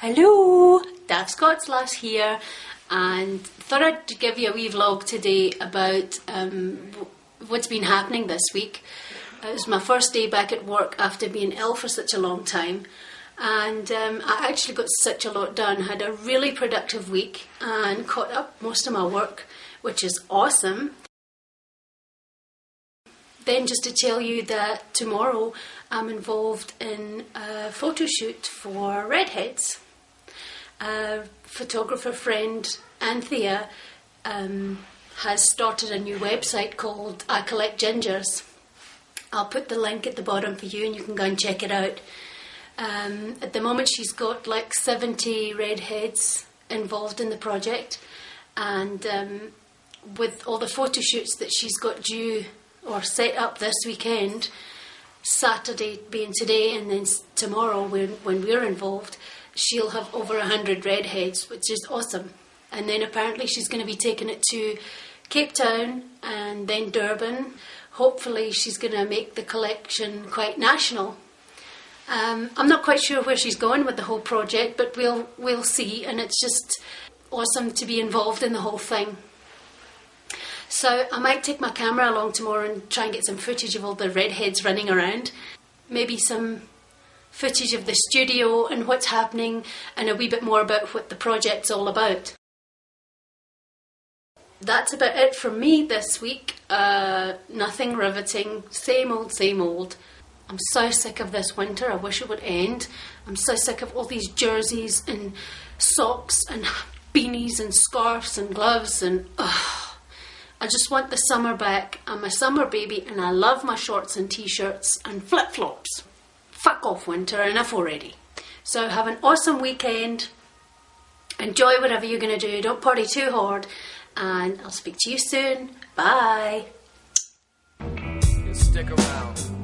Hello, Daft Scots lass here, and thought I'd give you a wee vlog today about what's been happening this week. It was my first day back at work after being ill for such a long time, and I actually got such a lot done. Had a really productive week and caught up most of my work, which is awesome. Then just to tell you that tomorrow I'm involved in a photo shoot for Redheads. A photographer friend, Anthea, has started a new website called I Collect Gingers. I'll put the link at the bottom for you and you can go and check it out. At the moment she's got like 70 redheads involved in the project, and with all the photo shoots that she's got due or set up this weekend, Saturday being today and then tomorrow when we're involved, she'll have over 100 redheads, which is awesome. And then apparently she's going to be taking it to Cape Town and then Durban. Hopefully she's going to make the collection quite national. I'm not quite sure where she's going with the whole project, but we'll see, and it's just awesome to be involved in the whole thing. So I might take my camera along tomorrow and try and get some footage of all the redheads running around. Maybe some footage of the studio and what's happening, and a wee bit more about what the project's all about. That's about it from me this week. Nothing riveting, same old, same old. I'm so sick of this winter, I wish it would end. I'm so sick of all these jerseys and socks and beanies and scarves and gloves and I just want the summer back. I'm a summer baby and I love my shorts and t-shirts and flip-flops. Fuck off winter, enough already. So have an awesome weekend. Enjoy whatever you're going to do. Don't party too hard. And I'll speak to you soon. Bye. Stick around.